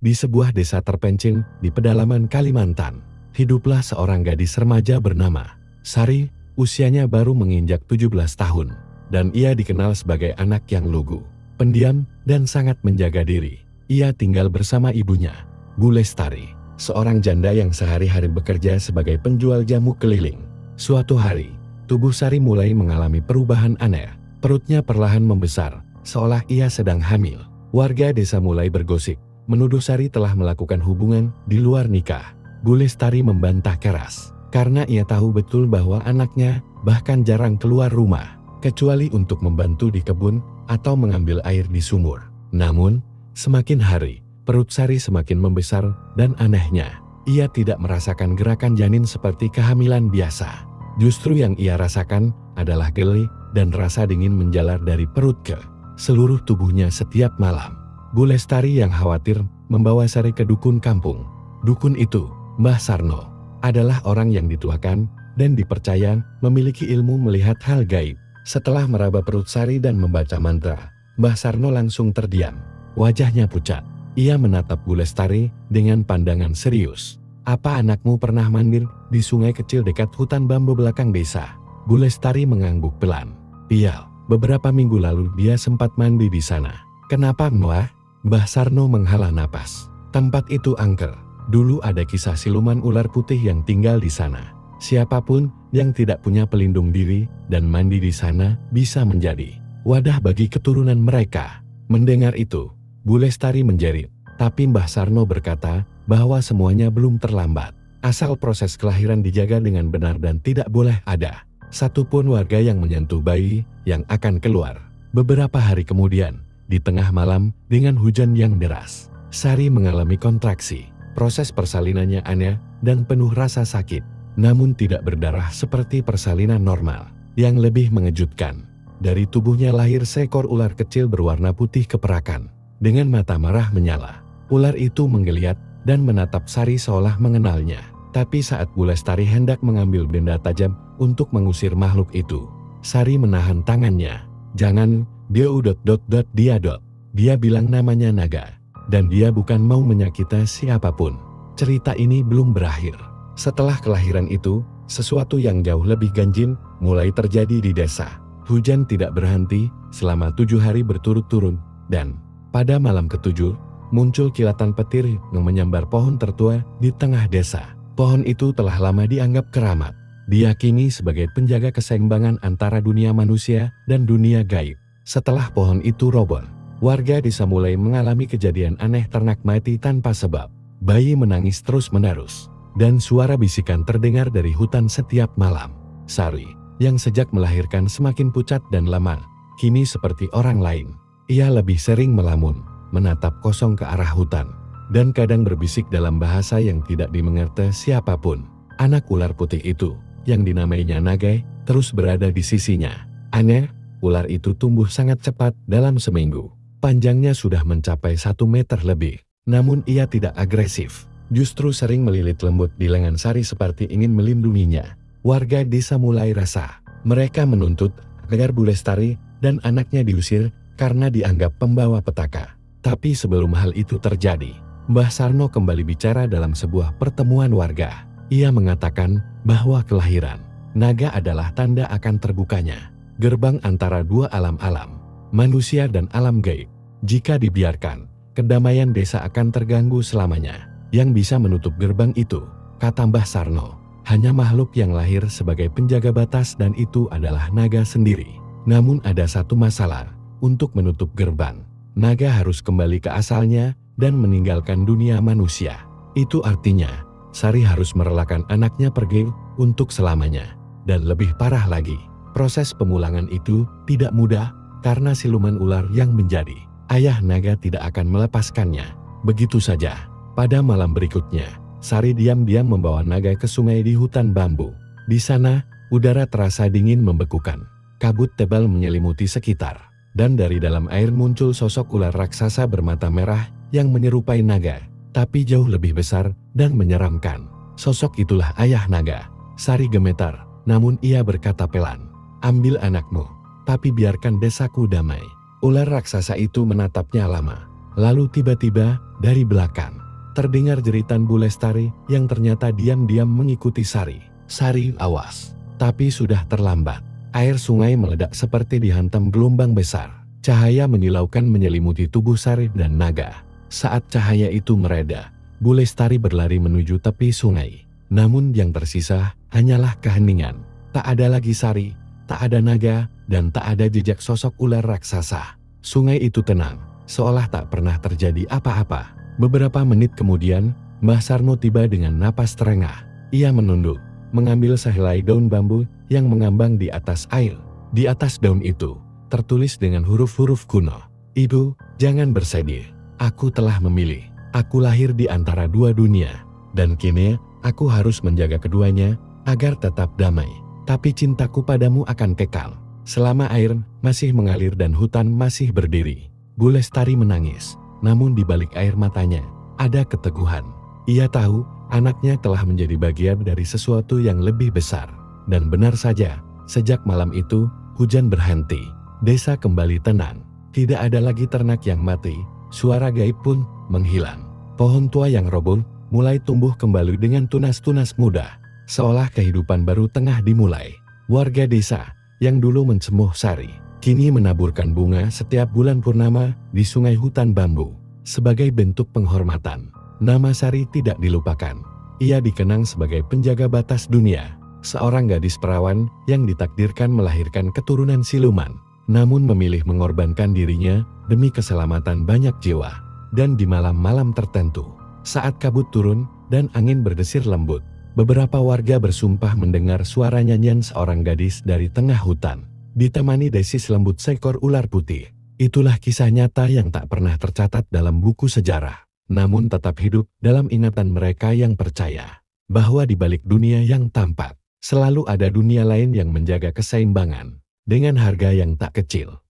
Di sebuah desa terpencil di pedalaman Kalimantan, hiduplah seorang gadis remaja bernama Sari. Usianya baru menginjak 17 tahun, dan ia dikenal sebagai anak yang lugu, pendiam, dan sangat menjaga diri. Ia tinggal bersama ibunya, Bu Lestari, seorang janda yang sehari-hari bekerja sebagai penjual jamu keliling. Suatu hari, tubuh Sari mulai mengalami perubahan aneh. Perutnya perlahan membesar, seolah ia sedang hamil. Warga desa mulai bergosip, menuduh Sari telah melakukan hubungan di luar nikah. Bu Lestari membantah keras, karena ia tahu betul bahwa anaknya bahkan jarang keluar rumah, kecuali untuk membantu di kebun atau mengambil air di sumur. Namun, semakin hari, perut Sari semakin membesar dan anehnya, ia tidak merasakan gerakan janin seperti kehamilan biasa. Justru yang ia rasakan adalah geli dan rasa dingin menjalar dari perut ke seluruh tubuhnya setiap malam. Bu Lestari yang khawatir membawa Sari ke dukun kampung. Dukun itu, Mbah Sarno, adalah orang yang dituakan dan dipercaya memiliki ilmu melihat hal gaib. Setelah meraba perut Sari dan membaca mantra, Mbah Sarno langsung terdiam. Wajahnya pucat. Ia menatap Bu Lestari dengan pandangan serius. "Apa anakmu pernah mandi di sungai kecil dekat hutan bambu belakang desa?" Bu Lestari mengangguk pelan. "Iya, beberapa minggu lalu dia sempat mandi di sana." "Kenapa, Mbah?" Mbah Sarno menghela napas. "Tempat itu angker. Dulu ada kisah siluman ular putih yang tinggal di sana. Siapapun yang tidak punya pelindung diri dan mandi di sana bisa menjadi wadah bagi keturunan mereka." Mendengar itu, Bu Lestari menjerit. Tapi Mbah Sarno berkata bahwa semuanya belum terlambat. Asal proses kelahiran dijaga dengan benar dan tidak boleh ada satupun warga yang menyentuh bayi yang akan keluar. Beberapa hari kemudian, di tengah malam dengan hujan yang deras, Sari mengalami kontraksi. Proses persalinannya aneh dan penuh rasa sakit, namun tidak berdarah seperti persalinan normal. Yang lebih mengejutkan, dari tubuhnya lahir seekor ular kecil berwarna putih keperakan. Dengan mata marah menyala, ular itu menggeliat dan menatap Sari seolah mengenalnya. Tapi saat Bu Lestari hendak mengambil benda tajam untuk mengusir makhluk itu, Sari menahan tangannya. "Jangan, dia bilang namanya Naga, dan dia bukan mau menyakiti siapapun." Cerita ini belum berakhir. Setelah kelahiran itu, sesuatu yang jauh lebih ganjil mulai terjadi di desa. Hujan tidak berhenti selama 7 hari berturut-turut, dan pada malam ke-7, muncul kilatan petir yang menyambar pohon tertua di tengah desa. Pohon itu telah lama dianggap keramat, diyakini sebagai penjaga keseimbangan antara dunia manusia dan dunia gaib. Setelah pohon itu roboh, warga desa mulai mengalami kejadian aneh, ternak mati tanpa sebab, bayi menangis terus-menerus, dan suara bisikan terdengar dari hutan setiap malam. Sari, yang sejak melahirkan semakin pucat dan lemah, kini seperti orang lain. Ia lebih sering melamun, menatap kosong ke arah hutan, dan kadang berbisik dalam bahasa yang tidak dimengerti siapapun. Anak ular putih itu, yang dinamainya Naga, terus berada di sisinya. Aneh, ular itu tumbuh sangat cepat dalam seminggu. Panjangnya sudah mencapai 1 meter lebih. Namun ia tidak agresif, justru sering melilit lembut di lengan Sari seperti ingin melindunginya. Warga desa mulai resah. Mereka menuntut agar Bu Lestari dan anaknya diusir karena dianggap pembawa petaka. Tapi sebelum hal itu terjadi, Mbah Sarno kembali bicara dalam sebuah pertemuan warga. Ia mengatakan bahwa kelahiran Naga adalah tanda akan terbukanya gerbang antara dua alam-alam, manusia dan alam gaib. Jika dibiarkan, kedamaian desa akan terganggu selamanya. Yang bisa menutup gerbang itu, kata Mbah Sarno, hanya makhluk yang lahir sebagai penjaga batas, dan itu adalah Naga sendiri. Namun ada satu masalah, untuk menutup gerbang, Naga harus kembali ke asalnya dan meninggalkan dunia manusia. Itu artinya, Sari harus merelakan anaknya pergi untuk selamanya. Dan lebih parah lagi, proses pemulangan itu tidak mudah karena siluman ular yang menjadi ayah Naga tidak akan melepaskannya begitu saja. Pada malam berikutnya, Sari diam-diam membawa Naga ke sungai di hutan bambu. Di sana, udara terasa dingin membekukan. Kabut tebal menyelimuti sekitar. Dan dari dalam air muncul sosok ular raksasa bermata merah yang menyerupai Naga, tapi jauh lebih besar dan menyeramkan. Sosok itulah ayah Naga. Sari gemetar, namun ia berkata pelan, "Ambil anakmu, tapi biarkan desaku damai." Ular raksasa itu menatapnya lama. Lalu tiba-tiba dari belakang, Terdengar jeritan Bu Lestari yang ternyata diam-diam mengikuti Sari. "Sari, awas!" Tapi sudah terlambat. Air sungai meledak seperti dihantam gelombang besar. Cahaya menyilaukan menyelimuti tubuh Sari dan Naga. Saat cahaya itu mereda, Bu Lestari berlari menuju tepi sungai. Namun yang tersisa hanyalah keheningan. Tak ada lagi Sari, tak ada Naga, dan tak ada jejak sosok ular raksasa. Sungai itu tenang, seolah tak pernah terjadi apa-apa. Beberapa menit kemudian, Mbah Sarno tiba dengan napas terengah. Ia menunduk, mengambil sehelai daun bambu yang mengambang di atas air. Di atas daun itu, tertulis dengan huruf-huruf kuno, "Ibu, jangan bersedih. Aku telah memilih. Aku lahir di antara dua dunia. Dan kini, aku harus menjaga keduanya agar tetap damai. Tapi cintaku padamu akan kekal selama air masih mengalir dan hutan masih berdiri." Bu Lestari menangis, namun di balik air matanya ada keteguhan. Ia tahu anaknya telah menjadi bagian dari sesuatu yang lebih besar. Dan benar saja, sejak malam itu, hujan berhenti. Desa kembali tenang. Tidak ada lagi ternak yang mati, suara gaib pun menghilang. Pohon tua yang roboh mulai tumbuh kembali dengan tunas-tunas muda. Seolah kehidupan baru tengah dimulai. Warga desa yang dulu mencemuh Sari, kini menaburkan bunga setiap bulan purnama di sungai hutan bambu. Sebagai bentuk penghormatan, nama Sari tidak dilupakan. Ia dikenang sebagai penjaga batas dunia. Seorang gadis perawan yang ditakdirkan melahirkan keturunan siluman, namun memilih mengorbankan dirinya demi keselamatan banyak jiwa. Dan di malam-malam tertentu, saat kabut turun dan angin berdesir lembut, beberapa warga bersumpah mendengar suara nyanyian seorang gadis dari tengah hutan, ditemani desis lembut seekor ular putih. Itulah kisah nyata yang tak pernah tercatat dalam buku sejarah, namun tetap hidup dalam ingatan mereka yang percaya bahwa di balik dunia yang tampak, selalu ada dunia lain yang menjaga keseimbangan dengan harga yang tak kecil.